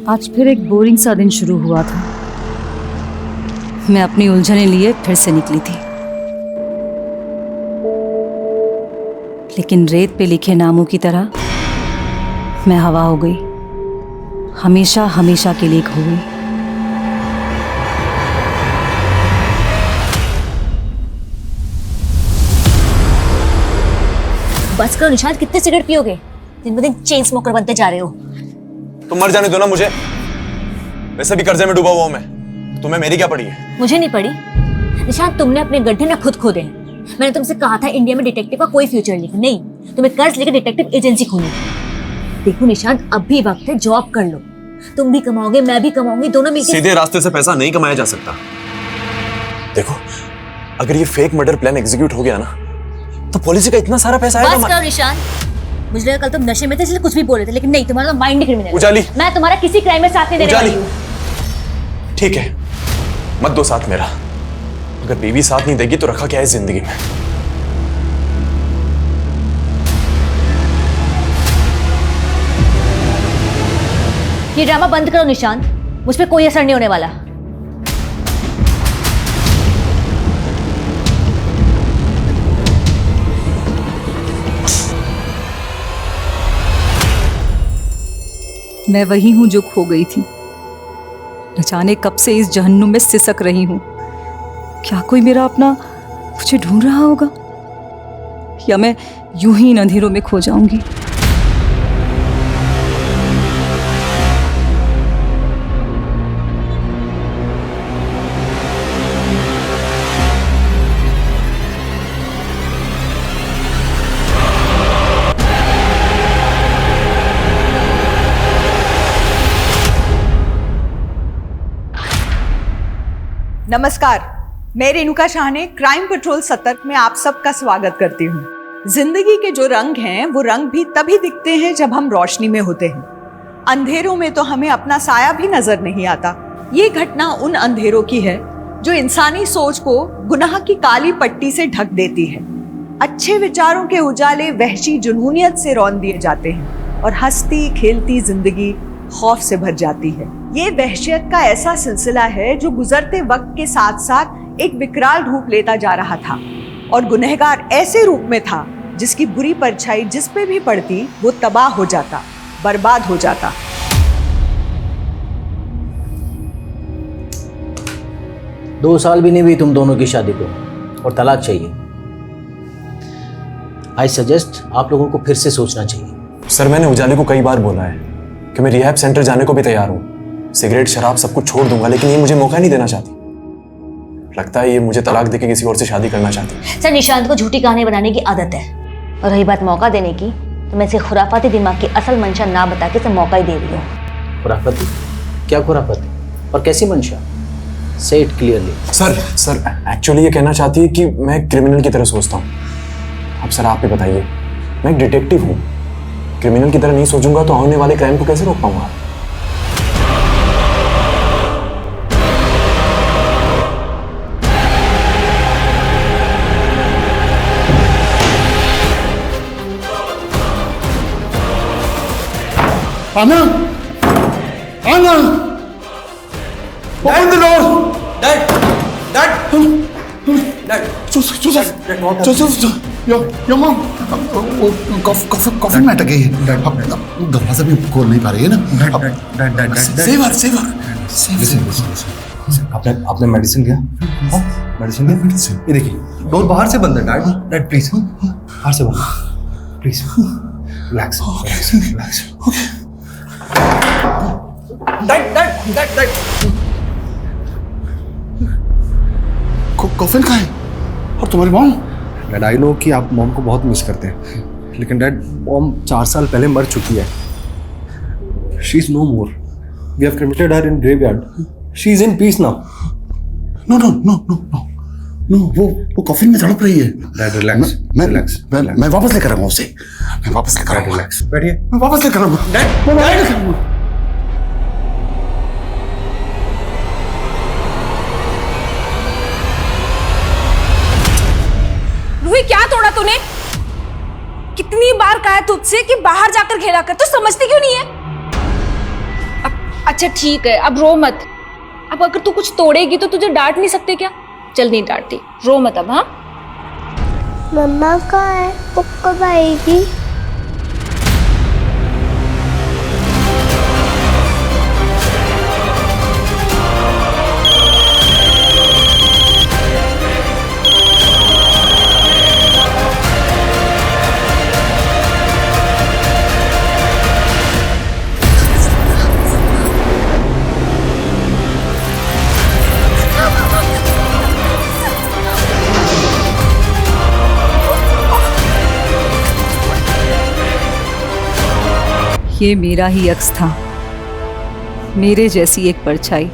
आज फिर एक बोरिंग सा दिन शुरू हुआ था। मैं अपनी उलझने लिए फिर से निकली थी, लेकिन रेत पे लिखे नामों की तरह मैं हवा हो गई, हमेशा हमेशा के लिए खो गई। बस करो निशांत, कितने सिगरेट पियोगे? दिन ब दिन चेन स्मोकर बनते जा रहे हो। तुम मर जाने दो ना मुझे, वैसे भी कर्जे में डूबा हुआ हूं मैं। तुम्हें मेरी क्या पड़ी है? मुझे नहीं पड़ी निशांत, तुमने अपने गड्ढे ना खुद खोदे हैं। मैंने तुमसे कहा था इंडिया में डिटेक्टिव का कोई फ्यूचर नहीं, तुम्हें कर्ज लेकर डिटेक्टिव एजेंसी खोली। देखो निशांत, अब भी वक्त है, जॉब कर लो। तुम भी कमाओगे, मैं भी कमाऊंगी, दोनों मिलकर। सीधे रास्ते से पैसा नहीं कमाया जा सकता। देखो, अगर ये फेक मर्डर प्लान एग्जीक्यूट हो गया ना, तो पॉलिसी का इतना सारा पैसा आएगा। बस करो निशांत, मुझे लगा कल तुम नशे में थे इसलिए कुछ भी बोल रहे थे, लेकिन नहीं, तुम्हारा माइंड क्रिमिनल। उजाली, मैं तुम्हारा किसी क्राइम में साथ नहीं देने वाली हूं। ठीक है, मत दो साथ मेरा। अगर बीवी साथ नहीं देगी तो रखा क्या है जिंदगी में? ये ड्रामा बंद करो निशांत, मुझ पे कोई असर नहीं होने वाला। मैं वही हूं जो खो गई थी, न जाने कब से इस जहन्नुम में सिसक रही हूं। क्या कोई मेरा अपना मुझे ढूंढ रहा होगा, या मैं यूं ही इन अंधेरों में खो जाऊंगी? नमस्कार, मैं रेणुका शाहने क्राइम पेट्रोल सतर्क में आप सबका स्वागत करती हूँ। जिंदगी के जो रंग हैं वो रंग भी तभी दिखते हैं जब हम रोशनी में होते हैं। अंधेरों में तो हमें अपना साया भी नजर नहीं आता। ये घटना उन अंधेरों की है जो इंसानी सोच को गुनाह की काली पट्टी से ढक देती है। अच्छे विचारों के उजाले वहशी जुनूनियत से रौन दिए जाते हैं और हंसती खेलती जिंदगी खौफ से भर जाती है। ये वहशियत का ऐसा सिलसिला है जो गुजरते वक्त के साथ साथ एक विकराल रूप लेता जा रहा था, और गुनहगार ऐसे रूप में था जिसकी बुरी परछाई जिस पे भी पड़ती वो तबाह हो जाता, बर्बाद हो जाता। दो साल भी नहीं हुई तुम दोनों की शादी को और तलाक चाहिए। आई सजेस्ट आप लोगों को फिर से सोचना चाहिए। सर, मैंने उजाले को कई बार बोला है कि मैं रिहैब सेंटर जाने को भी तैयार हूँ। सिगरेट शराब सब कुछ छोड़ दूंगा, लेकिन ये मुझे मौका नहीं देना चाहती। लगता है ये मुझे तलाक देके किसी और से शादी करना चाहती है। सर, निशांत को झूठी कहानी बनाने की आदत है, और रही बात मौका देने की, तो मैं इसे खुराफाती दिमाग की असल मंशा ना बता के इसे मौका ही दे रही हूँ। खुराफाती? क्या खुराफाती और कैसी मंशा? से इट क्लियरली। सर एक्चुअली ये कहना चाहती है कि मैं क्रिमिनल की तरह सोचता हूँ। अब सर आप ही बताइए, मैं एक डिटेक्टिव हूँ, क्रिमिनल की तरह नहीं सोचूंगा तो होने वाले क्राइम को कैसे रोक पाऊंगा? आना, आना, open the door. Dad. Your mom. Coffee में अटक गई है। अब दरवाजा भी खोल नहीं पा रही है ना। Save her. आपने मेडिसिन लिया? मेडिसिन लिया? ये देखिए, डोर बाहर से बंद है। डैड प्लीज, बाहर से बंद, प्लीज रिलैक्स। डैड कॉफिन कहाँ है? और तुम्हारी मॉम? डैड, आई नो कि आप मॉम को बहुत मिस करते हैं, लेकिन डैड मॉम 4 साल पहले मर चुकी है। She is no more. We have cremated her in graveyard. She is in peace now. No, वो कॉफिन में तड़प रही है। Dad relax, relax. मैं वापस लेकर आऊंगा उसे। मैं वापस लेकर आऊंगा। रिलैक्स, बैठिए। मैं वापस लेकर आऊंगा। डैड, रूही, क्या तोड़ा तूने? कितनी बार कहा तुझसे कि बाहर जाकर खेला कर, तो समझती क्यों नहीं है? अब अच्छा ठीक है, अब रो मत। अब अगर तू कुछ तोड़ेगी तो तुझे डांट नहीं सकते क्या? चल नहीं डांटती, रो मत अब। हाँ मम्मा कहाँ है? वो कब आएगी? ये मेरा ही अक्स था, मेरे जैसी एक परछाई।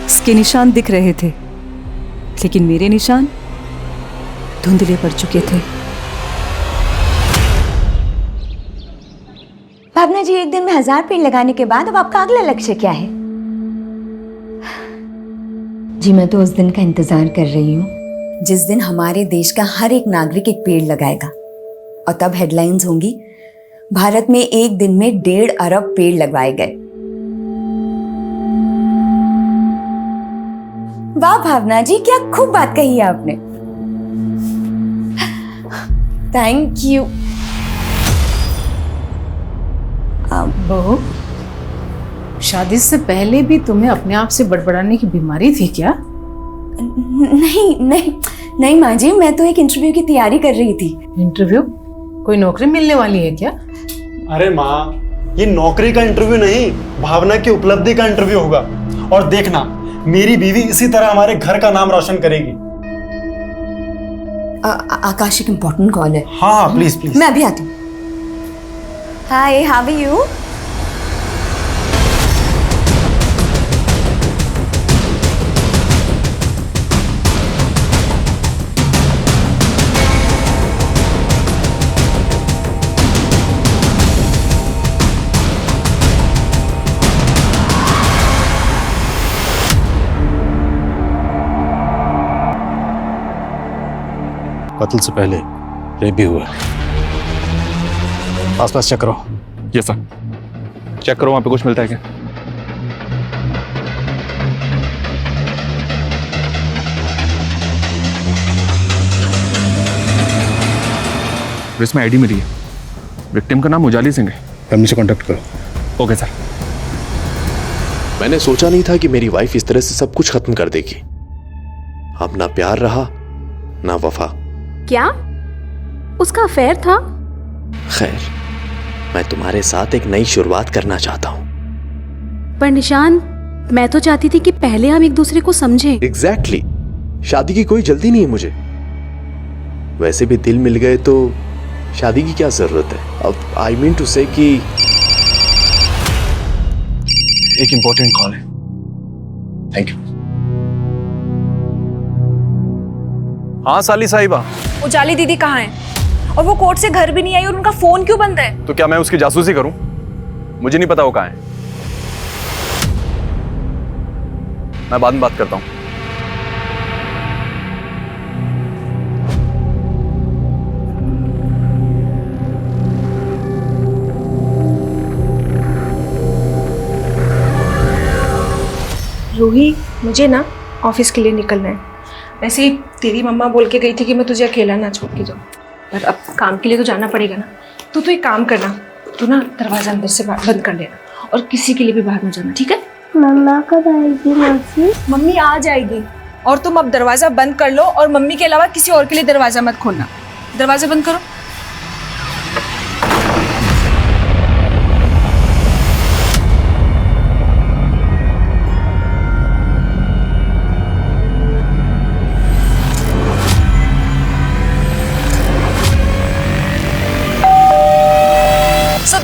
इसके निशान दिख रहे थे, लेकिन मेरे निशान धुंधले पड़ चुके थे। भावना जी, एक दिन में 1000 पेड़ लगाने के बाद अब आपका अगला लक्ष्य क्या है? जी मैं तो उस दिन का इंतजार कर रही हूँ जिस दिन हमारे देश का हर एक नागरिक एक पेड़ लगाएगा, और तब हेडलाइंस होंगी, भारत में एक दिन में 1.5 अरब पेड़ लगवाए गए। वाह भावना जी, क्या खूब बात कही है आपने। Thank you. बहू, शादी से पहले भी तुम्हें अपने आप से बड़बड़ाने की बीमारी थी क्या? नहीं नहीं नहीं माँ जी, मैं तो एक इंटरव्यू की तैयारी कर रही थी। इंटरव्यू? कोई नौकरी मिलने वाली है क्या? अरे माँ, ये नौकरी का इंटरव्यू नहीं, भावना की उपलब्धि का इंटरव्यू होगा। और देखना, मेरी बीवी इसी तरह हमारे घर का नाम रोशन करेगी। आकाश, एक इम्पोर्टेंट कॉल है। हाँ हाँ, प्लीज प्लीज। मैं अभी आती हूँ। हाय, हाउ आर यू? कत्ल से पहले रेप भी हुआ। आसपास चेक करो। यस सर, चेक करो वहां पे कुछ मिलता है क्या? इसमें आईडी मिली है, विक्टिम का नाम उजाली सिंह है। फैमिली से कांटेक्ट करो। Okay sir. मैंने सोचा नहीं था कि मेरी वाइफ इस तरह से सब कुछ खत्म कर देगी। अब ना प्यार रहा ना वफा। क्या उसका अफेयर था? खैर, मैं तुम्हारे साथ एक नई शुरुआत करना चाहता हूँ। पर निशान, मैं तो चाहती थी कि पहले हम एक दूसरे को समझें। एग्जैक्टली, शादी की कोई जल्दी नहीं है मुझे। वैसे भी दिल मिल गए तो शादी की क्या जरूरत है। अब आई मीन टू से कि एक इंपॉर्टेंट कॉल है। Thank you. हाँ साली साहिबा। उजाली दीदी कहाँ है? और वो कोर्ट से घर भी नहीं आई और उनका फोन क्यों बंद है? तो क्या मैं उसकी जासूसी करूं? मुझे नहीं पता वो कहाँ है। मैं बाद में बात करता हूं। रूही, मुझे ना ऑफिस के लिए निकलना है। वैसे ही तेरी मम्मा बोल के गई थी कि मैं तुझे अकेला ना छोड़ के जाऊँ, पर अब काम के लिए तो जाना पड़ेगा ना। तो एक काम करना, तू ना दरवाजा अंदर से बंद कर देना और किसी के लिए भी बाहर ना जाना, ठीक है? मम्मा कब आएगी मौसी? मम्मी आ जाएगी और तुम अब दरवाजा बंद कर लो और मम्मी के अलावा किसी और के लिए दरवाजा मत खोलना। दरवाजा बंद करो।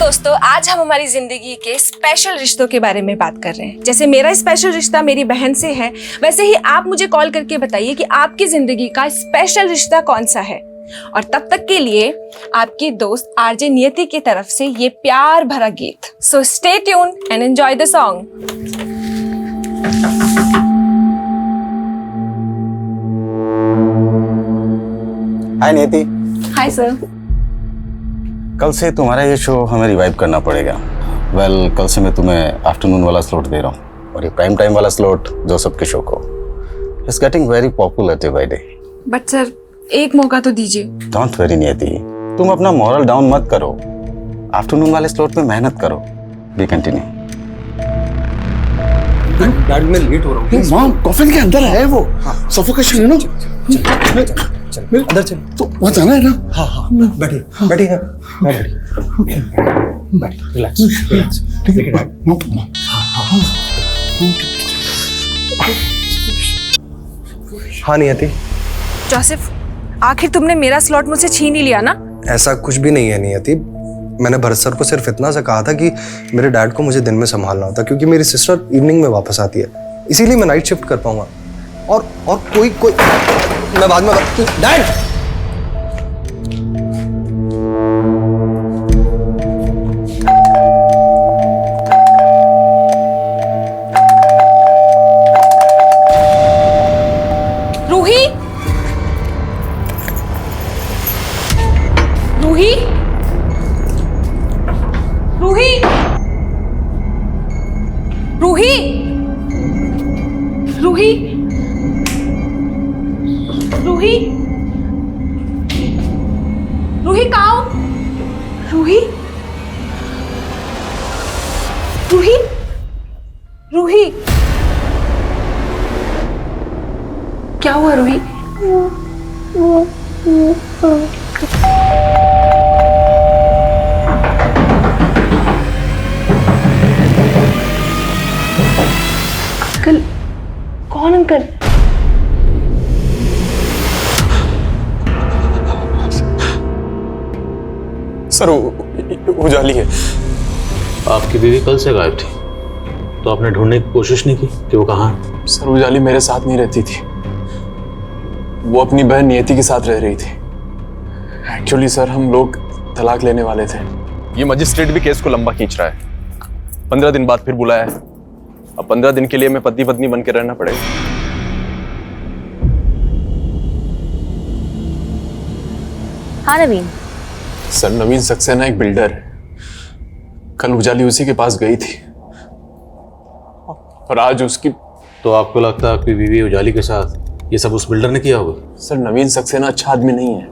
दोस्तों, आज हम हमारी जिंदगी के स्पेशल रिश्तों के बारे में बात कर रहे हैं। जैसे मेरा स्पेशल रिश्ता मेरी बहन से है, वैसे ही आप मुझे कॉल करके बताइए कि आपकी जिंदगी का स्पेशल रिश्ता कौन सा है। और तब तक के लिए आपकी दोस्त आरजे नियति की तरफ से ये प्यार भरा गीत। So stay tuned and enjoy the song. Hi Niyati. Hi sir. कल से तुम्हारा ये शो हमें रिवाइव करना पड़ेगा। वेल कल से मैं तुम्हें आफ्टरनून वाला स्लॉट दे रहा हूँ और ये प्राइम टाइम वाला स्लॉट जोसेफ के शो को it's getting very popular day by day. But sir एक मौका तो दीजिए। डोंट वरी नियति, तुम अपना मॉरल डाउन मत करो, आफ्टरनून वाले स्लॉट पे मेहनत करो। We continue. डैड मैं लेट हो रहा हूँ। मॉम कॉफिन के अंदर है वो, सफोकेशन है ना। अंदर चल। तो वहाँ जाना है ना। हाँ हाँ बैठिए बैठिए मैं रेडी। बैठिए रिलैक्स रिलैक्स। ठीक है डैड। हाँ नियति, जोसेफ आखिर तुमने मेरा स्लॉट मुझसे छीन ही लिया ना? ऐसा कुछ भी नहीं है नियति। मैंने भरत सर को सिर्फ इतना सा कहा था कि मेरे डैड को मुझे दिन में संभालना होता क्योंकि मेरी सिस्टर इवनिंग में वापस आती है, इसीलिए मैं नाइट शिफ्ट कर पाऊंगा। और कोई मैं बाद में डैड रूही रूही रूही रूही रूही रूही रूही कहाँ हो? रूही रूही रूही क्या हुआ रूही? अंकल कौन अंकल? सर उजाली है। आपकी बीवी कल से गायब थी, तो आपने ढूंढने की कोशिश नहीं की कि वो कहाँ है? सर उजाली मेरे साथ नहीं रहती थी, वो अपनी बहन नियति के साथ रह रही थी। एक्चुअली सर हम लोग तलाक लेने वाले थे। ये मजिस्ट्रेट भी केस को लंबा खींच रहा है। 15 दिन बाद फिर बुलाया है। अब 15 दिन के लिए मैं पति पत्नी बन के रहना पड़ेगा। हाँ नवीन। सर नवीन सक्सेना एक बिल्डर है। कल उजाली उसी के पास गई थी और आज उसकी। तो आपको लगता है आपकी बीवी उजाली के साथ ये सब उस बिल्डर ने किया होगा? सर नवीन सक्सेना अच्छा आदमी नहीं है,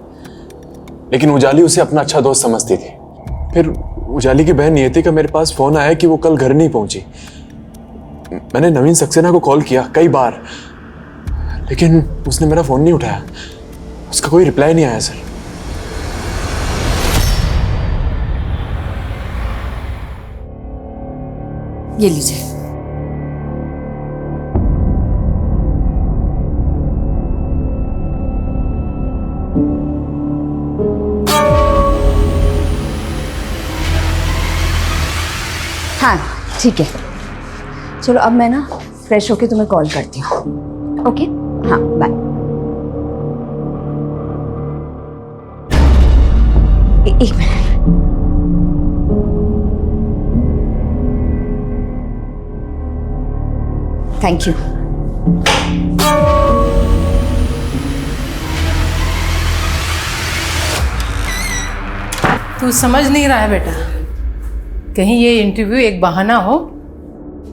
लेकिन उजाली उसे अपना अच्छा दोस्त समझती थी। फिर उजाली की बहन नियति का मेरे पास फोन आया कि वो कल घर नहीं पहुंची। मैंने नवीन सक्सेना को कॉल किया कई बार, लेकिन उसने मेरा फोन नहीं उठाया। उसका कोई रिप्लाई नहीं आया सर। ये लीजिए। हाँ ठीक है, चलो अब मैं ना फ्रेश होके तुम्हें कॉल करती हूँ। ओके हाँ बाय। एक मिनट। Thank you. तू समझ नहीं रहा है बेटा, कहीं ये इंटरव्यू एक बहाना हो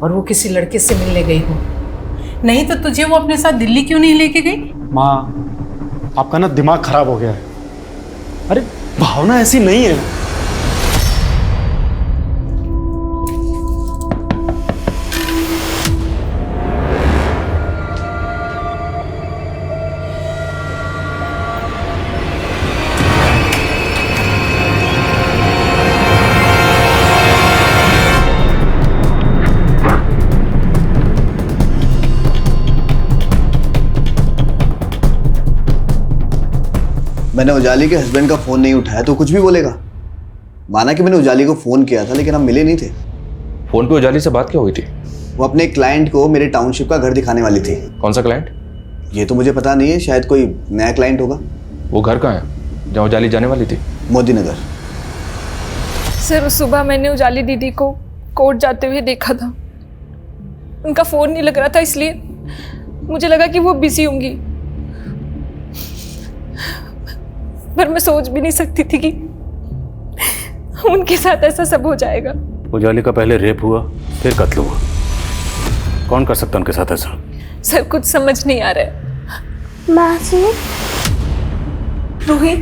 और वो किसी लड़के से मिलने गई हो। नहीं तो तुझे वो अपने साथ दिल्ली क्यों नहीं लेके गई? माँ आपका ना दिमाग खराब हो गया है। अरे भावना ऐसी नहीं है। मैंने उजाली के हस्बैंड का फोन नहीं उठाया तो कुछ भी बोलेगा। माना कि मैंने उजाली को फोन किया था, लेकिन हम मिले नहीं थे। फोन पे उजाली से बात क्या हुई थी? वो अपने क्लाइंट को मेरे टाउनशिप का घर दिखाने वाली थी। कौन सा क्लाइंट? ये तो मुझे पता नहीं है, शायद कोई नया क्लाइंट होगा। वो घर कहाँ है जहाँ उजाली जाने वाली थी? मोदी नगर। सर सुबह मैंने उजाली दीदी को कोर्ट जाते हुए देखा था। उनका फोन नहीं लग रहा था, इसलिए मुझे लगा कि वो बिजी होंगी, पर मैं सोच भी नहीं सकती थी कि उनके साथ ऐसा सब हो जाएगा। उजाली का पहले रेप हुआ, फिर कत्ल हुआ। कौन कर सकता उनके साथ ऐसा? सर कुछ समझ नहीं आ रहा है। मासी, रूही,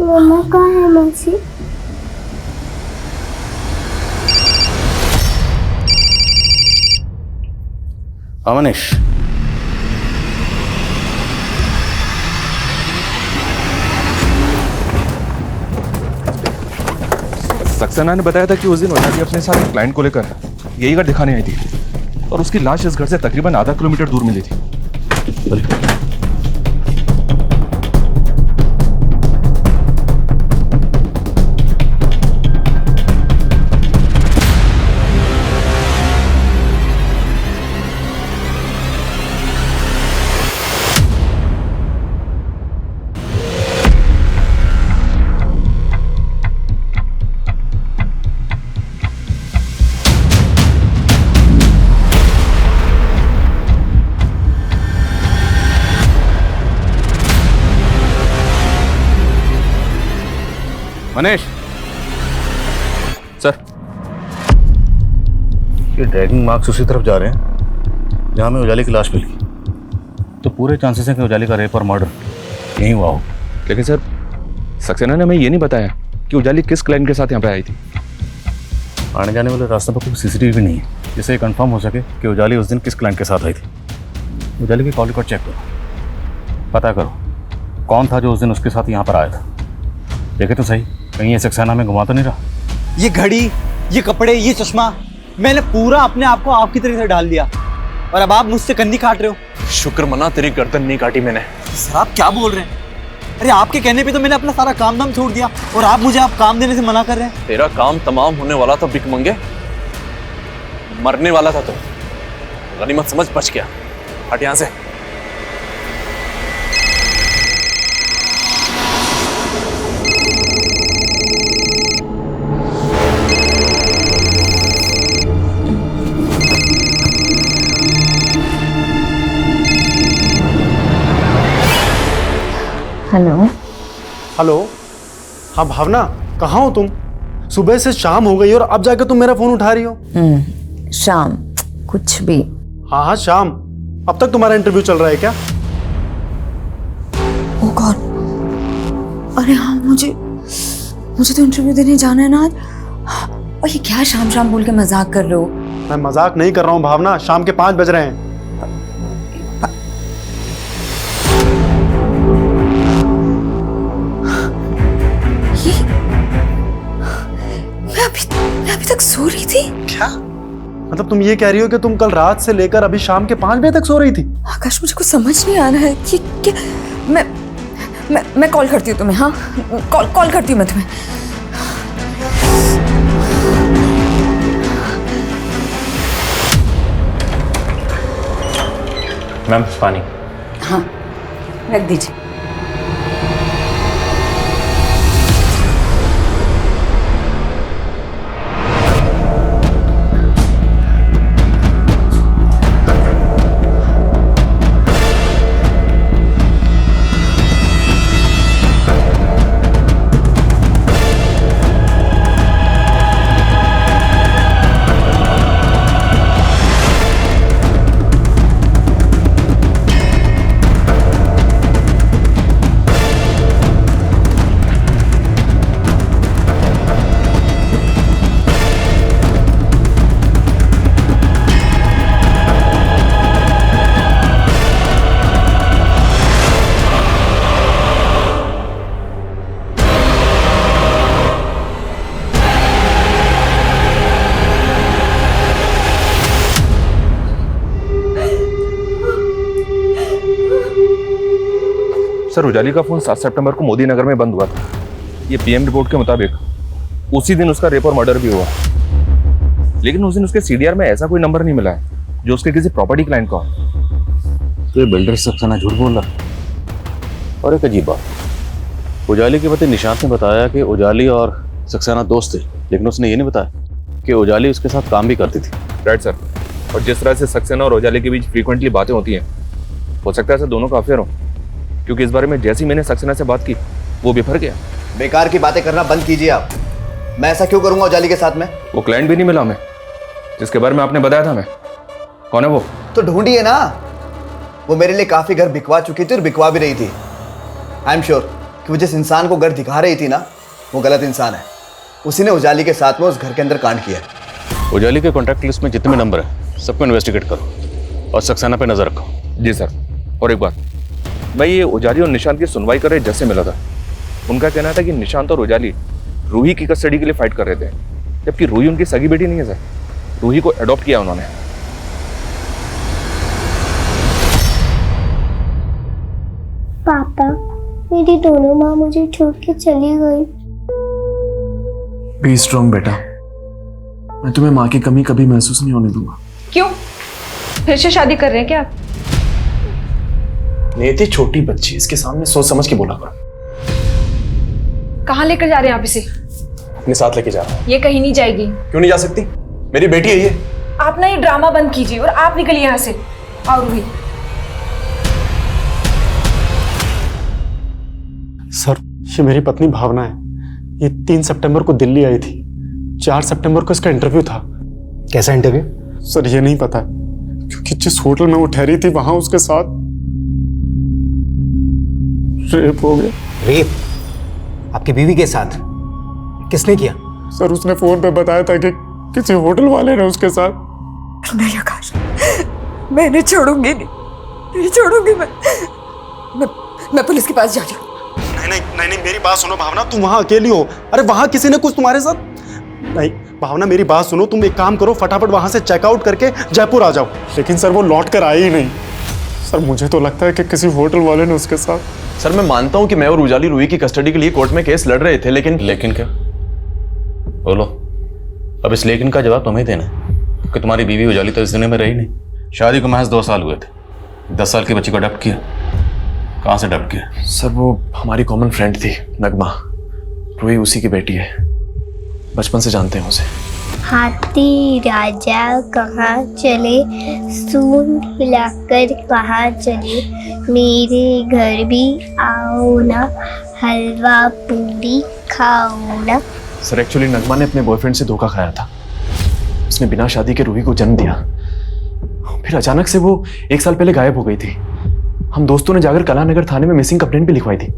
मम्मा कहाँ है मासी? अमनीश, सक्सेना ने बताया था कि उस दिन उजाली अपने साथ एक क्लाइंट को लेकर यही घर दिखाने आई थी और उसकी लाश इस घर से तकरीबन आधा किलोमीटर दूर मिली थी। मनीष, सर, ये ड्रैगिंग मार्क्स उसी तरफ जा रहे हैं जहां में उजाली की लाश मिली, तो पूरे चांसेस हैं कि उजाली का रेप और मर्डर यहीं हुआ हो। लेकिन सर, सक्सेना ने हमें ये नहीं बताया कि उजाली किस क्लाइंट के साथ यहाँ पे आई थी। आने जाने वाले रास्ते पर कोई सीसीटीवी नहीं है जिससे कंफर्म हो सके कि उजाली उस दिन किस क्लाइंट के साथ आई थी। उजाली की कॉल रिकॉर्ड चेक करो, पता करो कौन था जो उस दिन उसके साथ यहाँ पर आया था। देखे तो सही, कहीं ये सक्सेना में घुमा तो नहीं रहा। ये घड़ी, ये कपड़े, ये चश्मा, मैंने पूरा अपने आप को आपकी तरह से डाल दिया और अब आप मुझसे कन्नी काट रहे हो। शुक्र मना तेरी गर्दन नहीं काटी मैंने। सर आप क्या बोल रहे हैं? अरे आपके कहने पे तो मैंने अपना सारा काम धाम छोड़ दिया और आप मुझे आप काम देने से मना कर रहे हैं। तेरा काम तमाम होने वाला था भिख मंगे, मरने वाला था तो गनीमत समझ बच गया। हट यहाँ से। हेलो। हेलो, हाँ भावना, कहाँ हो तुम? सुबह से शाम हो गई और अब जाकर तुम मेरा फोन उठा रही हो। शाम कुछ भी। हाँ हाँ शाम। अब तक तुम्हारा इंटरव्यू चल रहा है क्या? ओह गॉड, अरे हाँ, मुझे तो इंटरव्यू देने जाना है ना आज। और ये क्या शाम शाम बोल के मजाक कर रहे हो? मैं मजाक नहीं कर रहा हूँ भावना, शाम के 5 बज रहे हैं। मैं अभी तक सो रही थी। क्या मतलब तुम ये कह रही हो कि तुम कल रात से लेकर अभी शाम के 5 बजे तक सो रही थी? आकाश, मुझे कुछ समझ नहीं आ रहा है कि क्या। मैं कॉल करती हूँ तुम्हें। हाँ, कॉल करती हूँ मैं तुम्हें। मैम पानी। हाँ, रख दीजिए। सर, उजाली का फोन 7 सितंबर को मोदी नगर में बंद हुआ था। ये पीएम रिपोर्ट के मुताबिक उसी दिन उसका रेप और मर्डर भी हुआ। लेकिन उस दिन उसके सीडीआर में ऐसा कोई नंबर नहीं मिला है जो उसके किसी प्रॉपर्टी क्लाइंट का हो। तो ये बिल्डर सक्सेना झूठ बोल रहा। और एक अजीब बात, उजाली के पति निशांत ने बताया कि उजाली और सक्सेना दोस्त थे, लेकिन उसने ये नहीं बताया कि उजाली उसके साथ काम भी करती थी। Right sir. और जिस तरह से सक्सेना और उजाली के बीच फ्रीक्वेंटली बातें होती हैं, हो सकता है ऐसे दोनों का अफेयर हो, क्योंकि इस बारे में जैसे ही मैंने सक्सेना से बात की वो बिफर गया। बेकार की बातें करना बंद कीजिए आप। मैं ऐसा क्यों करूंगा उजाली के साथ में? वो क्लाइंट भी नहीं मिला हमें जिसके बारे में आपने बताया था। मैं कौन है वो? तो ढूंढिए ना। वो मेरे लिए काफी घर बिकवा चुकी थी और बिकवा भी रही थी। आई एम श्योर कि वो जिस इंसान को घर दिखा रही थी ना, वो गलत इंसान है। उसी ने उजाली के साथ में उस घर के अंदर कांड किया है। उजाली के कॉन्टैक्ट लिस्ट में जितने भी नंबर हैं सबको इन्वेस्टिगेट करो और सक्सेना पे नजर रखो। जी सर। और एक बात, मैं ये उजाली और निशांत की सुनवाई कर रहे जज से मिला था। उनका कहना था कि निशांत और उजाली रूही की कस्टडी के लिए फाइट कर रहे थे, जबकि रूही उनकी सगी बेटी नहीं है सर। रूही को अडॉप्ट किया उन्होंने। पापा, मेरी दोनों माँ मुझे छोड़ के चली गई। बी स्ट्रॉन्ग बेटा, मैं तुम्हें माँ की कमी कभी महसूस नहीं होने दूंगा। क्यों? फिर से शादी कर रहे हैं क्या आप? नियति छोटी बच्ची, इसके सामने सोच समझ के बोला करो। कहाँ लेकर जा रहे हैं आप इसे? अपने साथ लेके जा रहा हूँ। ये कहीं नहीं जाएगी। क्यों नहीं जा सकती? मेरी बेटी है ये। आप ना ये ड्रामा बंद कीजिए और आप निकलिए यहाँ से। और रूही, सर, ये मेरी पत्नी भावना है। ये 3 सितंबर को दिल्ली आई थी। 4 सितंबर को इसका इंटरव्यू था। कैसा इंटरव्यू? सर ये नहीं पता क्योंकि जिस होटल में वो ठहरी थी वहां उसके साथ रेप हो गया। रेप? आपकी बीवी के साथ? किसने किया? सर उसने फोन पे बताया था कि किसी होटल वाले ने उसके साथ। नहीं आकाश, मैं इन्हें छोड़ूंगी नहीं छोड़ूंगी। मैं पुलिस के पास जा रही हूँ। नहीं, मेरी बात सुनो भावना, तुम वहां अकेली हो। अरे वहां किसी ने कुछ तुम्हारे साथ नहीं। भावना मेरी बात सुनो, तुम एक काम करो, फटाफट वहां से चेकआउट करके जयपुर आ जाओ। लेकिन सर वो लौट कर आई ही नहीं। सर मुझे तो लगता है कि किसी होटल वाले ने उसके साथ। सर मैं मानता हूं कि मैं और उजाली रूही की कस्टडी के लिए कोर्ट में केस लड़ रहे थे, लेकिन क्या? बोलो। अब इस लेकिन का जवाब तुम्हें देना है कि तुम्हारी बीवी उजाली तो इस दुनिया में रही नहीं। शादी को महज 2 साल हुए थे। 10 साल की बच्ची को अडॉप्ट किया। कहाँ से अडॉप्ट किया? सर वो हमारी कॉमन फ्रेंड थी, नगमा। रूही उसी की बेटी है। बचपन से जानते हैं उसे। हाथी राजा कहाँ चले, सूंड हिलाकर कहाँ चले, मेरे घर भी आओ ना, हलवा पूरी खाओ ना। सर एक्चुअली नगमा ने अपने बॉयफ्रेंड से धोखा खाया था। उसने बिना शादी के रूही को जन्म दिया। फिर अचानक से वो 1 साल पहले गायब हो गई थी। हम दोस्तों ने जाकर कलानगर थाने में मिसिंग कंप्लेंट भी लिखवाई थी।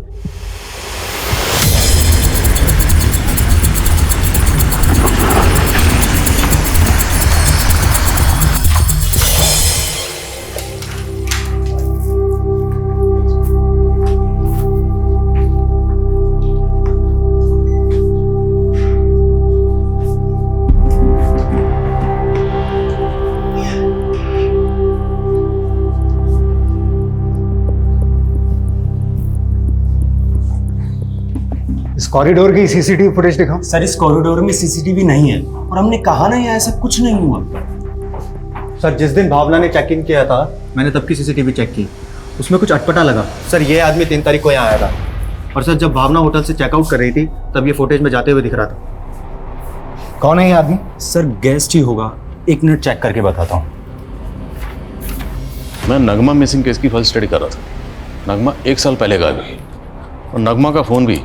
कॉरिडोर की सीसीटीवी फुटेज दिखाओ। सर इस कॉरिडोर में सीसीटीवी नहीं है और हमने कहा ना यहाँ ऐसा कुछ नहीं हुआ। सर जिस दिन भावना ने चेक इन किया था मैंने तब की सीसीटीवी चेक की, उसमें कुछ अटपटा लगा। सर ये आदमी 3 तारीख को यहाँ आया था और सर जब भावना होटल से चेकआउट कर रही थी तब ये फुटेज में जाते हुए दिख रहा था। कौन है ये आदमी? सर गेस्ट ही होगा, 1 मिनट चेक करके बताता हूँ। मैं नगमा मिसिंग केस की फर्स्ट स्टडी कर रहा था। नगमा 1 साल पहले गायब हुई और नगमा का फ़ोन भी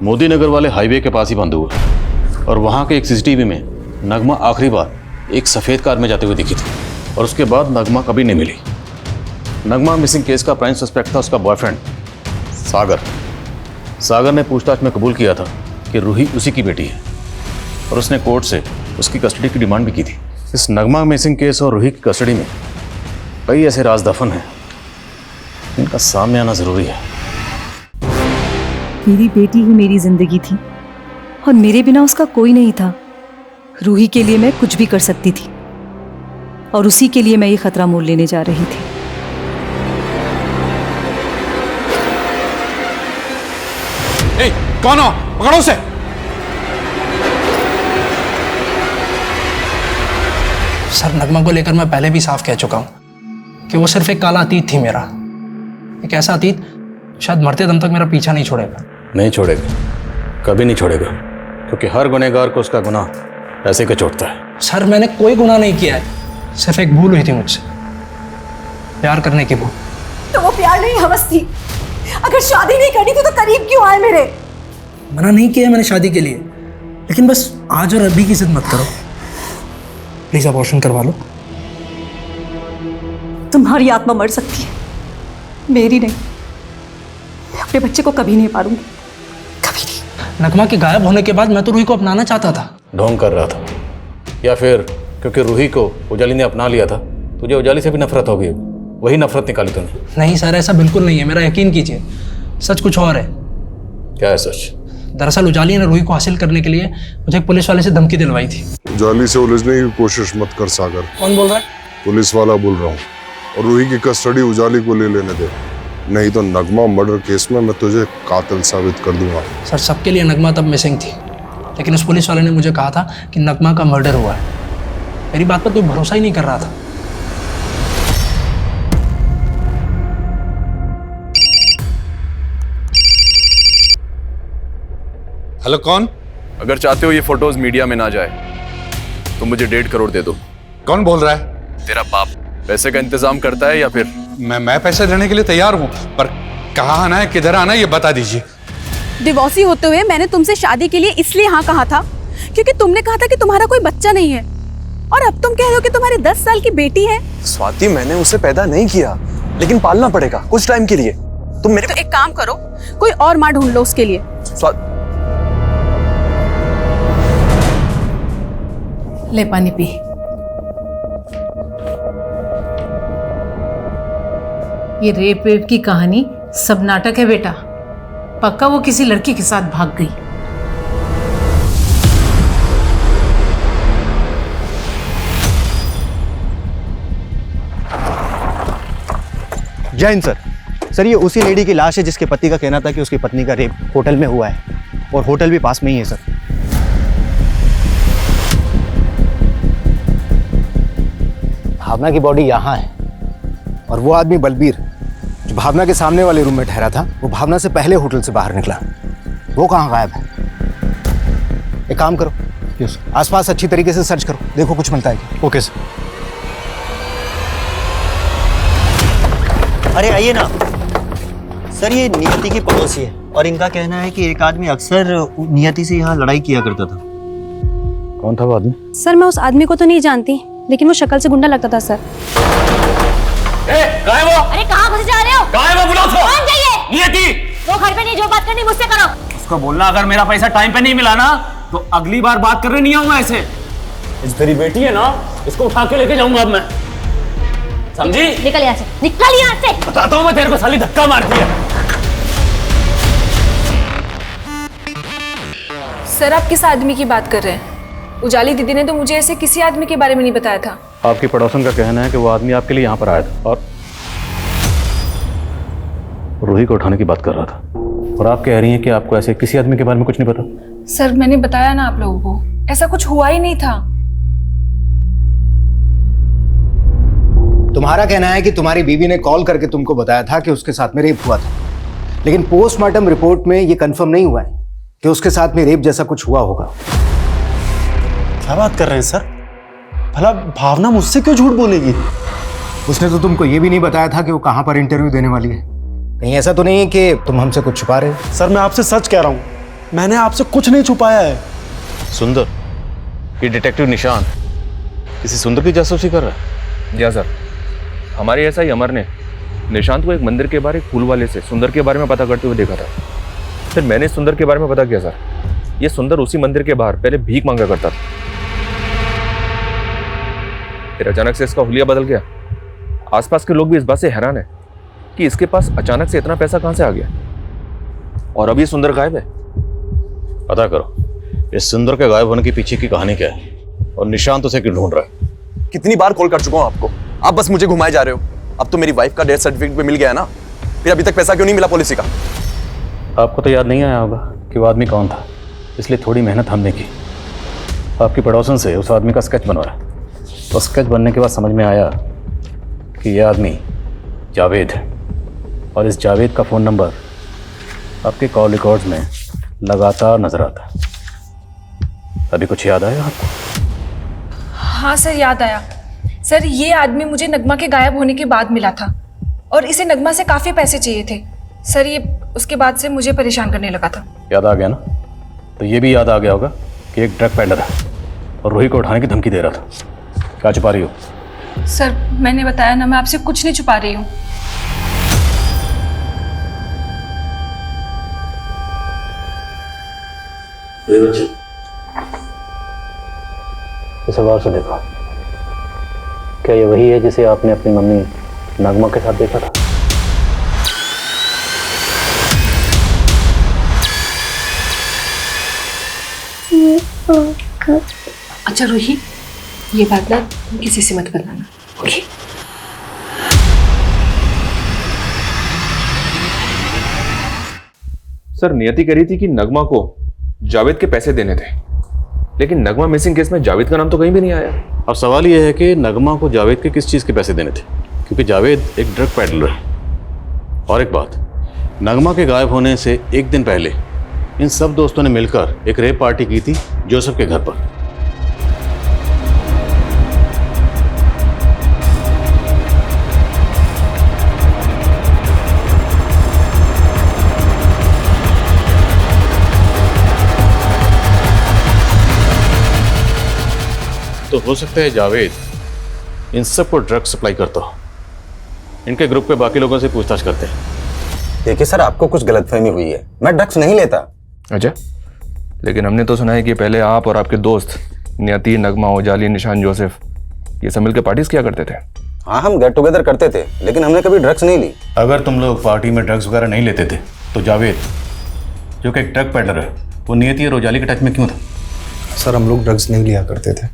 मोदी नगर वाले हाईवे के पास ही बंद हुआ और वहाँ के एक सीसीटीवी में नगमा आखिरी बार एक सफ़ेद कार में जाते हुए दिखी थी और उसके बाद नगमा कभी नहीं मिली। नगमा मिसिंग केस का प्राइम सस्पेक्ट था उसका बॉयफ्रेंड सागर। सागर ने पूछताछ में कबूल किया था कि रूही उसी की बेटी है और उसने कोर्ट से उसकी कस्टडी की डिमांड भी की थी। इस नगमा मिसिंग केस और रूही की कस्टडी में कई ऐसे राज दफन हैं, इनका सामने आना ज़रूरी है। मेरी बेटी ही मेरी जिंदगी थी और मेरे बिना उसका कोई नहीं था। रूही के लिए मैं कुछ भी कर सकती थी और उसी के लिए मैं ये खतरा मोल लेने जा रही थी। ए, कौन हो? पकड़ो उसे। सर नगमा को लेकर मैं पहले भी साफ कह चुका हूं कि वो सिर्फ एक काला अतीत थी मेरा, एक ऐसा अतीत शायद मरते दम तक मेरा पीछा नहीं छोड़ेगा। नहीं छोड़ेगा, कभी नहीं छोड़ेगा, क्योंकि हर गुनहगार को उसका गुनाह ऐसे के चोटता है। सर मैंने कोई गुनाह नहीं किया है, सिर्फ एक भूल हुई थी मुझसे, प्यार करने की भूल। तो वो प्यार नहीं हवस थी। अगर शादी नहीं करनी थी तो करीब क्यों आए मेरे? मना नहीं किया मैंने शादी के लिए, लेकिन बस आज और अभी की जिद मत करो। प्लीज अबॉर्शन करवा लो। तुम्हारी आत्मा मर सकती है, मेरी नहीं। मैं अपने बच्चे को कभी नहीं पालूंगी, कभी नहीं। नगमा के गायब होने के बाद मैं तो रूही को अपनाना चाहता था। ढोंग कर रहा था, या फिर क्योंकि रूही को उजाली ने अपना लिया था तुझे उजाली से भी नफरत हो गई, वही नफरत निकाली तूने? नहीं सर, ऐसा बिल्कुल नहीं है, मेरा यकीन कीजिए। सच कुछ और है। क्या है सच? दरअसल उजाली ने रूही को हासिल करने के लिए मुझे एक पुलिस वाले से धमकी दिलवाई थी। उजाली से उलझने की कोशिश मत कर सागर। कौन बोल रहा है? पुलिस वाला बोल रहा हूँ। और रूही की कस्टडी उजाली को ले लेने दे, नहीं तो नगमा मर्डर केस में मैं तुझे कातिल साबित कर दूंगा। सर सबके लिए नगमा तब मिसिंग थी, लेकिन उस पुलिस वाले ने मुझे कहा था कि नगमा का मर्डर हुआ है। मेरी बात पर कोई भरोसा ही नहीं कर रहा था। हेलो, कौन? अगर चाहते हो ये फोटोज मीडिया में ना जाए तो मुझे 1.5 करोड़ दे दो। कौन बोल रहा है? तेरा बाप पैसे का इंतजाम करता है या फिर? मैं पैसे देने के लिए तैयार हूँ, पर कहाँ आना है, किधर आना है, ये बता दीजिए। डिवोर्सी होते हुए मैंने तुमसे शादी के लिए इसलिए हाँ कहा था क्योंकि तुमने कहा था कि तुम्हारा कोई बच्चा नहीं है, और अब तुम कह रहे हो कि तुम्हारी 10 साल की बेटी है। स्वाति, मैंने उसे पैदा नहीं किया, लेकिन पालना पड़ेगा कुछ टाइम के लिए। तुम मेरे तो एक काम करो, कोई और माँ ढूंढ लो उसके लिए। ले पानी पी। ये रेप वेप की कहानी सब नाटक है बेटा, पक्का वो किसी लड़की के साथ भाग गई। जय हिंद सर। सर ये उसी लेडी की लाश है जिसके पति का कहना था कि उसकी पत्नी का रेप होटल में हुआ है, और होटल भी पास में ही है सर। भावना की बॉडी यहाँ है, और वो आदमी बलबीर जो भावना के सामने वाले रूम में ठहरा था, वो भावना से पहले होटल से बाहर निकला। वो कहाँ गायब है? एक काम करो, आसपास अच्छी तरीके से सर्च करो, देखो कुछ मिलता है क्या। Okay sir. अरे आइए ना सर, ये नियति की पड़ोसी है, और इनका कहना है कि एक आदमी अक्सर नियति से यहाँ लड़ाई किया करता था। कौन था वो आदमी? सर मैं उस आदमी को तो नहीं जानती, लेकिन वो शक्ल से गुंडा लगता था सर। कहाँ है वो? अरे कहाँ घुस जा रहे हो? कहाँ है वो? बुलाओ उसको। कौन चाहिए? नियति। वो घर पे नहीं, जो बात करनी मुझसे करो। उसको बोलना अगर मेरा पैसा टाइम पे नहीं मिला ना तो अगली बार बात करने नहीं आऊंगा ऐसे। इस तेरी बेटी है ना, इसको उठा के लेके जाऊंगा अब मैं, समझी? निकल यहाँ से, निकल यहाँ से। बताता हूँ मैं तेरे को, साली धक्का मारती है। सर आप किस आदमी की बात कर रहे हैं? उजाली दीदी ने तो मुझे ऐसे किसी आदमी के बारे में नहीं बताया था। आपकी पड़ोसन का कहना है कि वो आदमी आपके लिए यहाँ पर आया था और रूही को उठाने की बात कर रहा था, और आप कह रही हैं कि आपको ऐसे किसी आदमी के बारे में कुछ नहीं पता। सर मैंने बताया ना आप लोगों को, ऐसा कुछ हुआ ही नहीं था। तुम्हारा कहना है कि तुम्हारी बीवी ने कॉल करके तुमको बताया था कि उसके साथ में रेप हुआ था, लेकिन पोस्टमार्टम रिपोर्ट में ये कंफर्म नहीं हुआ है कि उसके साथ में रेप जैसा कुछ हुआ होगा। क्या बात कर रहे हैं सर? भला भावना मुझसे क्यों झूठ बोलेगी? उसने तो तुमको ये भी नहीं बताया था कि वो कहाँ पर इंटरव्यू देने वाली है। कहीं ऐसा तो नहीं है कि तुम हमसे कुछ छुपा रहे हो? सर मैं आपसे सच कह रहा हूँ, मैंने आपसे कुछ नहीं छुपाया है। सुंदर, ये डिटेक्टिव निशान किसी सुंदर की जासूसी कर रहा है? या सर, हमारे ऐसा ही अमर ने निशांत को एक मंदिर के बाहर एक फूल वाले से सुंदर के बारे में पता करते हुए देखा था। फिर मैंने सुंदर के बारे में पता किया सर, ये सुंदर उसी मंदिर के बाहर पहले भीख मांगा करता था। फिर अचानक से इसका हुलिया बदल गया। आसपास के लोग भी इस बात से हैरान है कि इसके पास अचानक से इतना पैसा कहां से आ गया, और अब ये सुंदर गायब है। पता करो इस सुंदर के गायब होने के पीछे की कहानी क्या है, और निशांत उसे क्यों ढूंढ रहा है। कितनी बार कॉल कर चुका हूं आपको, आप बस मुझे घुमाए जा रहे हो। अब तो मेरी वाइफ का डेथ सर्टिफिकेट भी मिल गया है ना, फिर अभी तक पैसा क्यों नहीं मिला पॉलिसी का? आपको तो याद नहीं आया होगा कि वो आदमी कौन था, इसलिए थोड़ी मेहनत हमने की। आपकी पड़ोसन से उस आदमी का स्केच बनवाया, तो स्केच बनने के बाद समझ में आया कि यह आदमी जावेद है, और इस जावेद का फ़ोन नंबर आपके कॉल रिकॉर्ड्स में लगातार नजर आता है। अभी कुछ याद आया आपको? हाँ सर याद आया। सर ये आदमी मुझे नगमा के गायब होने के बाद मिला था, और इसे नगमा से काफ़ी पैसे चाहिए थे। सर ये उसके बाद से मुझे परेशान करने लगा था। याद आ गया ना? तो ये भी याद आ गया होगा कि एक ड्रग पेडलर है और रूही को उठाने की धमकी दे रहा था। क्या छुपा रही हो? सर मैंने बताया ना, मैं आपसे कुछ नहीं छुपा रही हूँ। इसे बाहर से देखो। क्या ये वही है जिसे आपने अपनी मम्मी नगमा के साथ देखा था? अच्छा रूही, ये बात ना तुम किसी से मत बताना, ओके? सर नियति कह रही थी कि नगमा को जावेद के पैसे देने थे, लेकिन नगमा मिसिंग केस में जावेद का नाम तो कहीं भी नहीं आया। अब सवाल यह है कि नगमा को जावेद के किस चीज़ के पैसे देने थे, क्योंकि जावेद एक ड्रग पेडलर है। और एक बात, नगमा के गायब होने से एक दिन पहले इन सब दोस्तों ने मिलकर एक रेप पार्टी की थी जोसेफ के घर पर। तो हो सकता है जावेद इन सबको ड्रग सप्लाई करता हो। इनके ग्रुप के बाकी लोगों से पूछताछ करते हैं। देखिए सर, आपको कुछ गलतफहमी हुई है, मैं ड्रग्स नहीं लेता। अच्छा, लेकिन हमने तो सुना है कि पहले आप और आपके दोस्त नियति, नगमा, उजाली, निशान, जोसेफ ये सब मिलकर पार्टीज किया करते थे। हाँ, हम गेट टुगेदर करते थे, लेकिन हमने कभी ड्रग्स नहीं ली। अगर तुम लोग पार्टी में ड्रग्स वगैरह नहीं लेते थे तो जावेद, जो कि एक ड्रग पेडलर है, वो नियति और उजाली के टच में क्यों था? सर हम लोग ड्रग्स नहीं लिया करते थे।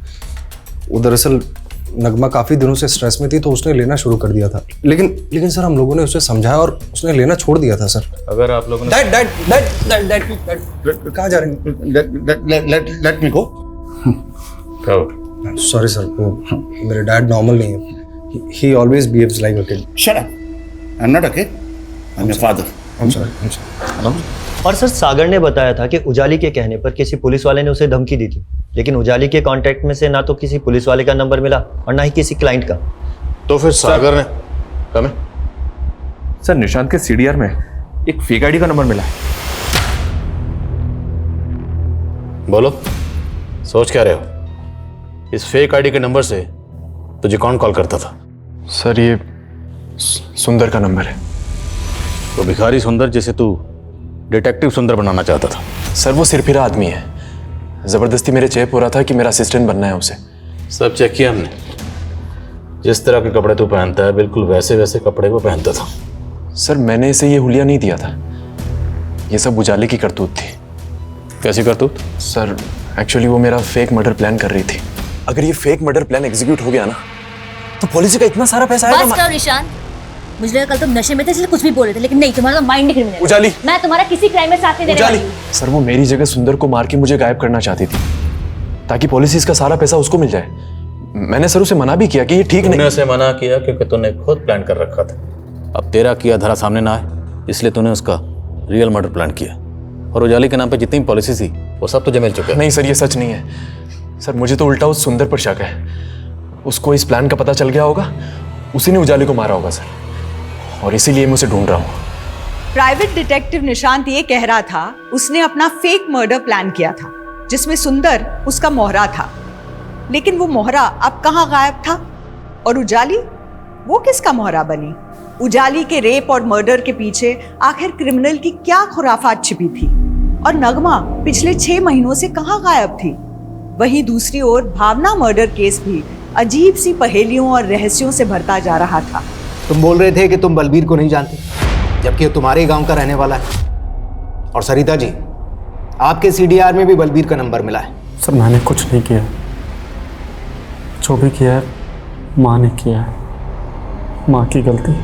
वो दरअसल नगमा काफ़ी दिनों से स्ट्रेस में थी तो उसने लेना शुरू कर दिया था, लेकिन सर हम लोगों ने उसे समझाया और उसने लेना छोड़ दिया था सर। अगर आप लोगों ने कहाँ जा रहे हैं? लेट मी गो। सॉरी सर, वो मेरे डैड नॉर्मल नहीं है। ही always behaves like a kid. Shut up, I am not a kid, I am your father. I am sorry. और सर सागर ने बताया था कि उजाली के कहने पर किसी पुलिस वाले ने उसे धमकी दी थी, लेकिन उजाली के कांटेक्ट में से ना तो किसी पुलिस वाले का नंबर मिला और ना ही किसी क्लाइंट का। तो फिर सागर ने कम सर निशांत के सीडीआर में एक फेक आईडी का नंबर मिला है। बोलो, सोच क्या रहे हो? इस फेक आईडी के नंबर से तुझे कौन कॉल करता था? सर ये सुंदर का नंबर है। तो भिखारी सुंदर जिसे तू डिटेक्टिव सुंदर बनाना चाहता था। सर वो सिरफिरा आदमी है, जबरदस्ती मेरे चेप हो रहा था कि मेरा असिस्टेंट बनना है उसे। सब चेक किया हमने। जिस तरह के कपड़े तू पहनता है बिल्कुल वैसे वैसे कपड़े वो पहनता था। सर मैंने इसे ये हुलिया नहीं दिया था, ये सब उजाले की करतूत थी। कैसी करतूत? सर एक्चुअली वो मेरा फेक मर्डर प्लान कर रही थी। अगर ये फेक मर्डर प्लान एग्जीक्यूट हो गया ना तो पॉलिसी का इतना सारा पैसा आएगा। बस करो निशान, मुझे लगा कल तुम नशे में थे इसलिए कुछ भी बोल रहे थे, लेकिन नहीं, तुम्हारा माइंड क्रिमिनल। उजाली, मैं तुम्हारा किसी क्राइम में साथ नहीं देने वाली हूं। सर वो मेरी जगह सुंदर को मार के मुझे गायब करना चाहती थी ताकि पॉलिसीज का सारा पैसा उसको मिल जाए। मैंने सर उसे मना भी किया कि ये ठीक नहीं। तूने उसे मना किया क्योंकि तूने खुद प्लान कर रखा था। अब तेरा किया धरा सामने ना आए इसलिए तूने उसका रियल मर्डर प्लान किया, और उजाली के नाम पे जितनी पॉलिसी थी वो सब तुझे मिल चुका है। नहीं सर ये सच नहीं है। सर मुझे तो उल्टा उस सुंदर पर शक है। उसको इस प्लान का पता चल गया होगा, उसी ने उजाली को मारा होगा सर, और इसीलिए मैं उसे ढूंढ रहा हूँ। प्राइवेट डिटेक्टिव निशांत ये कह रहा था उसने अपना फेक मर्डर प्लान किया था जिसमें सुंदर उसका मोहरा था, लेकिन वो मोहरा अब कहाँ गायब था? और उजाली, वो किसका मोहरा बनी? उजाली के रेप और मर्डर के पीछे आखिर क्रिमिनल की क्या खुराफात छिपी थी? और नगमा पिछले 6 महीनों से कहाँ गायब थी? वहीं दूसरी ओर भावना मर्डर केस भी अजीब सी पहेलियों और रहस्यों से भरता जा रहा था। तुम बोल रहे थे कि तुम बलबीर को नहीं जानते, जबकि वो तुम्हारे ही गांव का रहने वाला है। और सरिता जी, आपके सीडीआर में भी बलबीर का नंबर मिला है। सर मैंने कुछ नहीं किया, जो भी किया है माँ ने किया है, माँ की गलती।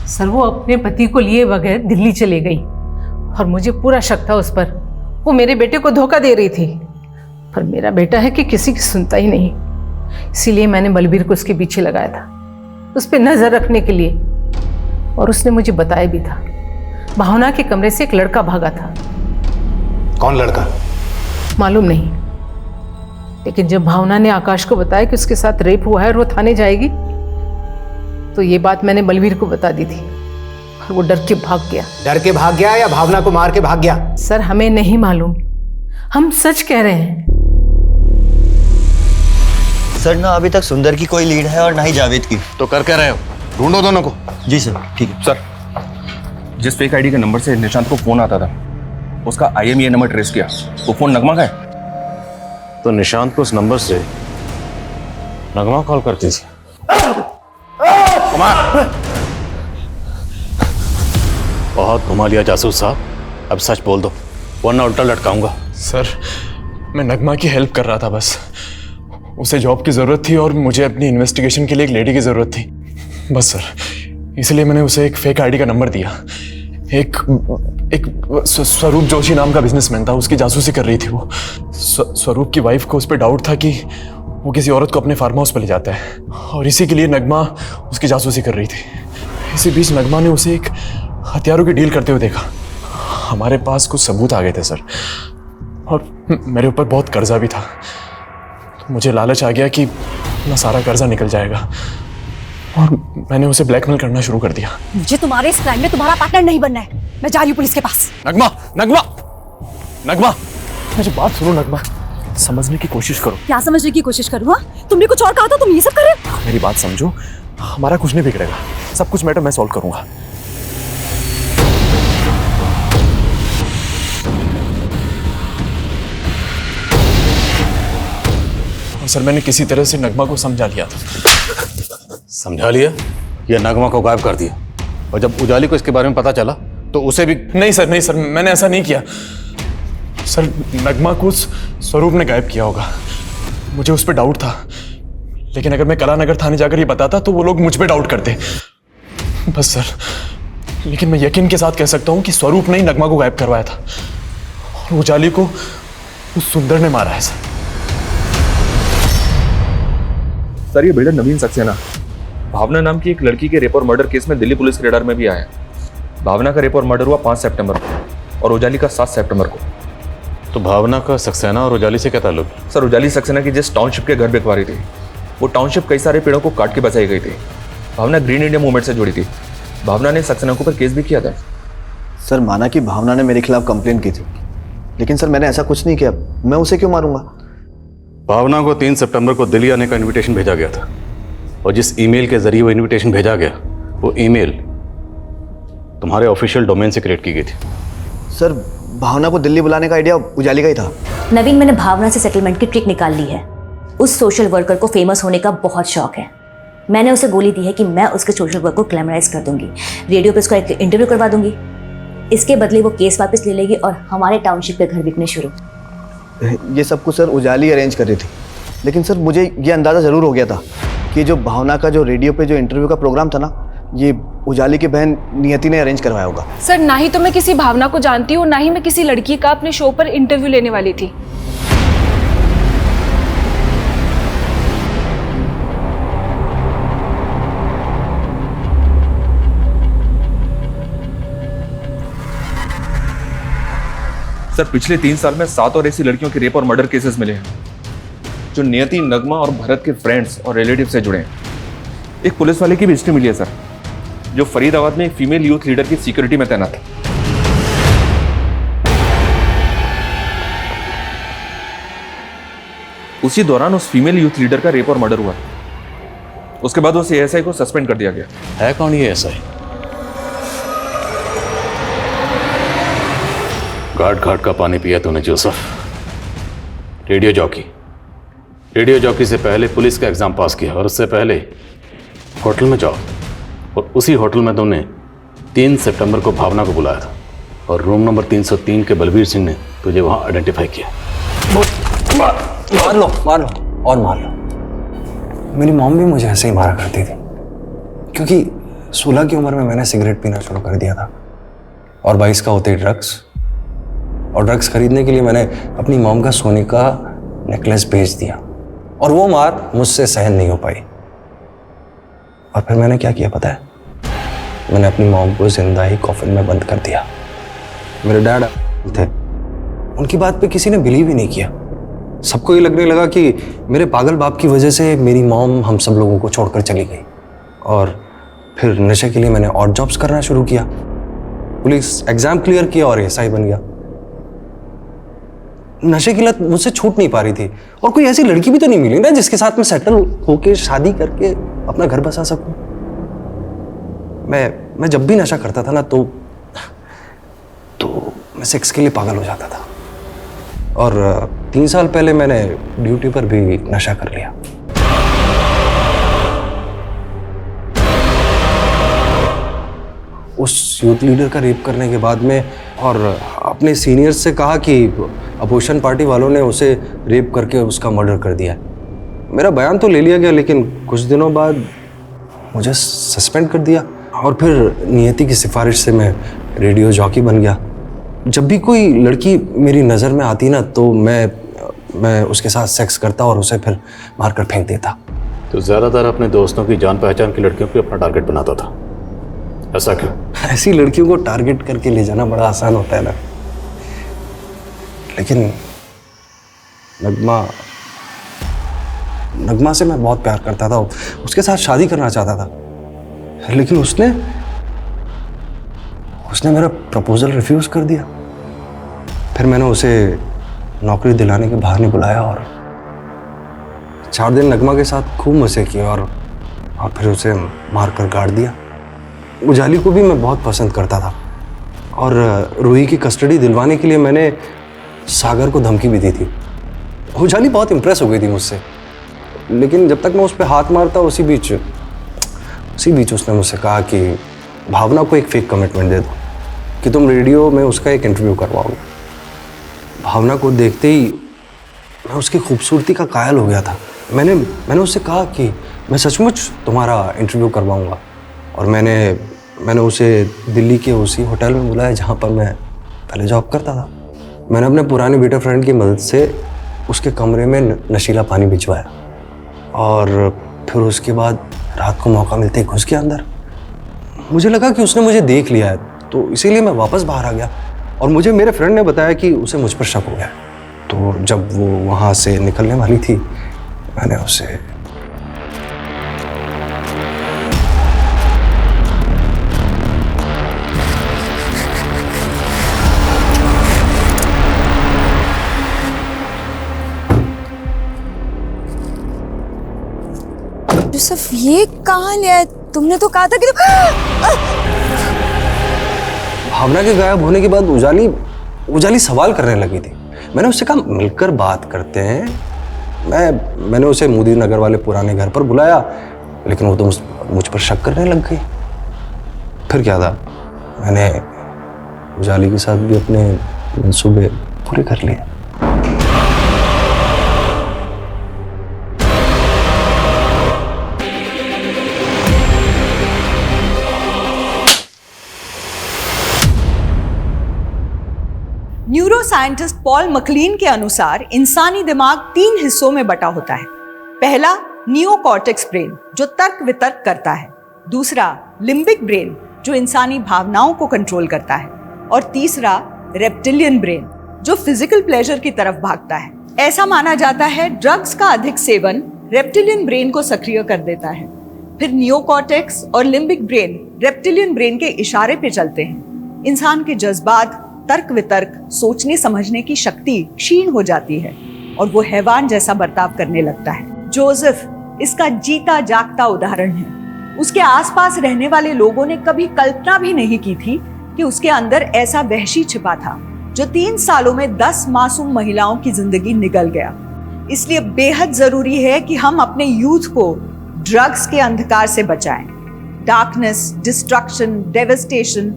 सर वो अपने पति को लिए बगैर दिल्ली चली गई और मुझे पूरा शक था उस पर। वो मेरे बेटे को धोखा दे रही थी, पर मेरा बेटा है कि किसी की सुनता ही नहीं। इसीलिए मैंने बलबीर को उसके पीछे लगाया था, उस पर नजर रखने के लिए। और उसने मुझे बताया भी था, भावना के कमरे से एक लड़का भागा था। कौन लड़का? मालूम नहीं, लेकिन जब भावना ने आकाश को बताया कि उसके साथ रेप हुआ है और वो थाने जाएगी, तो ये बात मैंने बलबीर को बता दी थी। और वो डर के भाग गया। डर के भाग गया या भावना को मार के भाग गया? सर हमें नहीं मालूम, हम सच कह रहे हैं। सर ना अभी तक सुंदर की कोई लीड है और ना ही जावेद की। तो कर क्या रहे हो? ढूंढो दोनों को। जी सर, ठीक है। सर, जिस फेक आईडी के नंबर से निशांत को फोन आता था उसका IMEI नंबर ट्रेस किया। वो फोन नगमा का है। तो निशांत को उस नंबर से नगमा कॉल करती थी। कुमार, बहुत घुमा लिया जासूस साहब, अब सच बोल दो वरना उल्टा लटकाऊंगा। सर मैं नगमा की हेल्प कर रहा था बस। उसे जॉब की ज़रूरत थी और मुझे अपनी इन्वेस्टिगेशन के लिए एक लेडी की ज़रूरत थी बस सर। इसलिए मैंने उसे एक फेक आईडी का नंबर दिया। एक स्वरूप जोशी नाम का बिजनेसमैन था, उसकी जासूसी कर रही थी वो। स्वरूप की वाइफ को उस पर डाउट था कि वो किसी औरत को अपने फार्म हाउस पर ले जाता है और इसी के लिए नगमा उसकी जासूसी कर रही थी। इसी बीच नगमा ने उसे एक हथियारों की डील करते हुए देखा। हमारे पास कुछ सबूत आ गए थे सर और मेरे ऊपर बहुत कर्जा भी था। तो मुझे लालच आ गया कि अपना सारा कर्जा निकल जाएगा और मैंने उसे ब्लैकमेल करना शुरू कर दिया। मुझे तुम्हारे इस क्राइम में तुम्हारा पार्टनर नहीं बनना है। मैं जा रही हूँ पुलिस के पास। नगमा नगमा नगमा, मुझे बात सुनो नगमा, समझने की कोशिश करो। क्या समझने की कोशिश करूँ? तुमने कुछ और कहा था, तुम ये सब कर रहे हो? मेरी बात समझो, हमारा कुछ नहीं बिगड़ेगा, सब कुछ मैटर मैं सॉल्व करूंगा। सर मैंने किसी तरह से नगमा को समझा लिया था। समझा लिया या नगमा को गायब कर दिया? और जब उजाली को इसके बारे में पता चला तो उसे भी? नहीं सर, मैंने ऐसा नहीं किया सर। नगमा को स्वरूप ने गायब किया होगा, मुझे उस पर डाउट था। लेकिन अगर मैं कलानगर थाने जाकर ये बताता तो वो लोग मुझ पे डाउट करते बस सर। लेकिन मैं यकीन के साथ कह सकता हूँ कि स्वरूप ने ही नगमा को गायब करवाया था और उजाली को उस सुंदर ने मारा है सर। सर ये बिल्डर नवीन सक्सेना भावना नाम की एक लड़की के रेप और मर्डर केस में दिल्ली पुलिस के रडार में भी आया है। भावना का रेप और मर्डर हुआ 5 सितंबर को और उजाली का 7 सितंबर को। तो भावना का सक्सेना और उजाली से क्या ताल्लुक? सर उजाली सक्सेना की जिस टाउनशिप के घर बिकवा रही थी वो टाउनशिप कई सारे पेड़ों को काट के बचाई गई थी। भावना ग्रीन इंडिया मूवमेंट से जुड़ी थी। भावना ने सक्सेना के ऊपर केस भी किया था। सर माना कि भावना ने मेरे खिलाफ कंप्लेंट की थी, लेकिन सर मैंने ऐसा कुछ नहीं किया। मैं उसे क्यों मारूंगा? भावना को 3 सितंबर को दिल्ली आने का इनविटेशन भेजा गया था और जिस ईमेल के जरिए वो इनविटेशन भेजा गया वो ईमेल तुम्हारे ऑफिशियल डोमेन से क्रिएट की गई थी। सर भावना को दिल्ली बुलाने का आइडिया उजाली का ही था। नवीन, मैंने भावना से सेटलमेंट की ट्रिक निकाल ली है। उस सोशल वर्कर को फेमस होने का बहुत शौक है। मैंने उसे गोली दी है कि मैं उसके सोशल वर्क को ग्लैमराइज कर दूंगी, रेडियो पे उसका एक इंटरव्यू करवा दूंगी। इसके बदले वो केस वापस ले लेगी और हमारे टाउनशिप पे घर बिकने शुरू। ये सब कुछ सर उजाली अरेंज कर रही थी, लेकिन सर मुझे ये अंदाज़ा ज़रूर हो गया था कि जो भावना का जो रेडियो पे जो इंटरव्यू का प्रोग्राम था ना, ये उजाली की बहन नियति ने अरेंज करवाया होगा। सर ना ही तो मैं किसी भावना को जानती हूँ, ना ही मैं किसी लड़की का अपने शो पर इंटरव्यू लेने वाली थी। सर पिछले 3 साल में 7 और ऐसी लड़कियों के रेप और मर्डर केसेस मिले हैं जो नियति, नगमा और भरत के फ्रेंड्स और रिलेटिव से जुड़े हैं। एक पुलिस वाले की भी हिस्ट्री मिली है सर, जो फरीदाबाद में एक फीमेल यूथ लीडर की सिक्योरिटी में तैनात है। उसी दौरान उस फीमेल यूथ लीडर का रेप और मर्डर हुआ। उसके बाद उस एएसआई को सस्पेंड कर दिया गया। है कौन ये एएसआई? घाट घाट का पानी पिया तूने जोसेफ। रेडियो जॉकी से पहले पुलिस का एग्जाम पास किया और उससे पहले होटल में जॉब, और उसी होटल में तुमने 3 सितंबर को भावना को बुलाया था और रूम नंबर 303 के बलबीर सिंह ने तुझे वहां आइडेंटिफाई किया। मार लो और मार लो। मेरी मॉम भी मुझे ऐसे ही मारा करती थी, क्योंकि 16 की उम्र में मैंने सिगरेट पीना शुरू कर दिया था और 22 का होते ही ड्रग्स। और ड्रग्स खरीदने के लिए मैंने अपनी मॉम का सोने का नेकलेस बेच दिया और वो मार मुझसे सहन नहीं हो पाई। और फिर मैंने क्या किया पता है? मैंने अपनी मॉम को जिंदा ही कॉफिन में बंद कर दिया। मेरे डैड थे, उनकी बात पे किसी ने बिलीव ही नहीं किया। सबको ये लगने लगा कि मेरे पागल बाप की वजह से मेरी मॉम हम सब लोगों को छोड़कर चली गई। और फिर नशे के लिए मैंने और जॉब्स करना शुरू किया, पुलिस एग्जाम क्लियर किया और एसआई बन गया। नशे की लत मुझसे छूट नहीं पा रही थी, और कोई ऐसी लड़की भी तो नहीं मिली ना जिसके साथ मैं सेटल होके शादी करके अपना घर बसा सकूं। मैं जब भी नशा करता था ना तो मैं सेक्स के लिए पागल हो जाता था, और 3 साल पहले मैंने ड्यूटी पर भी नशा कर लिया। उस यूथ लीडर का रेप करने के बाद में, और अपने सीनियर्स से कहा कि अपोजिशन पार्टी वालों ने उसे रेप करके उसका मर्डर कर दिया। मेरा बयान तो ले लिया गया, लेकिन कुछ दिनों बाद मुझे सस्पेंड कर दिया, और फिर नियति की सिफारिश से मैं रेडियो जॉकी बन गया। जब भी कोई लड़की मेरी नज़र में आती ना तो मैं उसके साथ सेक्स करता और उसे फिर मारकर फेंक देता। तो ज़्यादातर अपने दोस्तों की जान पहचान की लड़कियों को अपना टारगेट बनाता था, ऐसा क्यों? ऐसी लड़कियों को टारगेट करके ले जाना बड़ा आसान होता है ना, लेकिन नगमा से मैं बहुत प्यार करता था, उसके साथ शादी करना चाहता था, लेकिन उसने मेरा प्रपोजल रिफ्यूज कर दिया। फिर मैंने उसे नौकरी दिलाने के बहाने बुलाया और 4 दिन नगमा के साथ खूब मजे किए, और फिर उसे मारकर गाड़ दिया। उजाली को भी मैं बहुत पसंद करता था, और रूही की कस्टडी दिलवाने के लिए मैंने सागर को धमकी भी दी थी। उजाली बहुत इम्प्रेस हो गई थी मुझसे, लेकिन जब तक मैं उस पर हाथ मारता उसी बीच उसने मुझसे कहा कि भावना को एक फेक कमिटमेंट दे दो कि तुम रेडियो में उसका एक इंटरव्यू करवाओगे। भावना को देखते ही मैं उसकी खूबसूरती का कायल हो गया था। मैंने उससे कहा कि मैं सचमुच तुम्हारा इंटरव्यू करवाऊंगा, और मैंने उसे दिल्ली के उसी होटल में बुलाया जहाँ पर मैं पहले जॉब करता था। मैंने अपने पुराने बेटे फ्रेंड की मदद से उसके कमरे में नशीला पानी भिजवाया, और फिर उसके बाद रात को मौका मिलते ही घुस गया अंदर। मुझे लगा कि उसने मुझे देख लिया है, तो इसीलिए मैं वापस बाहर आ गया, और मुझे मेरे फ्रेंड ने बताया कि उसे मुझ पर शक हो गया। तो जब वो वहाँ से निकलने वाली थी, मैंने उसे यूसुफ, ये कहाँ ले आए? तुमने तो कहा था कि भावना के गायब होने के बाद उजाली सवाल करने लगी थी। मैंने उससे कहा मिलकर बात करते हैं। मैंने उसे मोदी नगर वाले पुराने घर पर बुलाया, लेकिन वो तो मुझ पर शक करने लग गई। फिर क्या था, मैंने उजाली के साथ भी अपने मंसूबे पूरे कर लिए। न्यूरो साइंटिस्ट पॉल मकलीन के अनुसार इंसानी दिमाग 3 हिस्सों में बटा होता है। पहला नियोकॉर्टेक्स ब्रेन जो तर्क वितर्क करता है, दूसरा लिम्बिक ब्रेन जो इंसानी भावनाओं को कंट्रोल करता है, और तीसरा रेप्टिलियन ब्रेन जो फिजिकल प्लेजर की तरफ भागता है। ऐसा माना जाता है ड्रग्स का अधिक सेवन रेप्टिलियन ब्रेन को सक्रिय कर देता है। फिर नियोकॉर्टेक्स और लिम्बिक ब्रेन रेप्टिलियन ब्रेन के इशारे पे चलते हैं। इंसान के जज्बात, तर्क वितर्क, सोचने समझने की शक्ति क्षीण हो जाती है और वो हैवान जैसा बर्ताव करने लगता है। जोसेफ इसका जीता जागता उदाहरण है। उसके आसपास रहने वाले लोगों ने कभी कल्पना भी नहीं की थी कि उसके अंदर ऐसा वहशी छिपा था जो 3 सालों में 10 मासूम महिलाओं की जिंदगी निगल गया। इसलिए बेहद जरूरी है कि हम अपने यूथ को ड्रग्स के अंधकार से बचाएं। डार्कनेस, डिस्ट्रक्शन, डेवस्टेशन,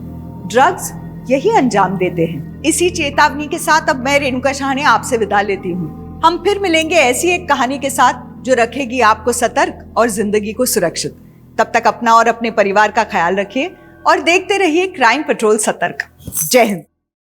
ड्रग्स यही अंजाम देते हैं। इसी चेतावनी के साथ अब मैं रेणुका शाहने आपसे विदा लेती हूँ। हम फिर मिलेंगे ऐसी एक कहानी के साथ जो रखेगी आपको सतर्क और जिंदगी को सुरक्षित। तब तक अपना और अपने परिवार का ख्याल रखिए और देखते रहिए क्राइम पेट्रोल सतर्क। जय हिंद।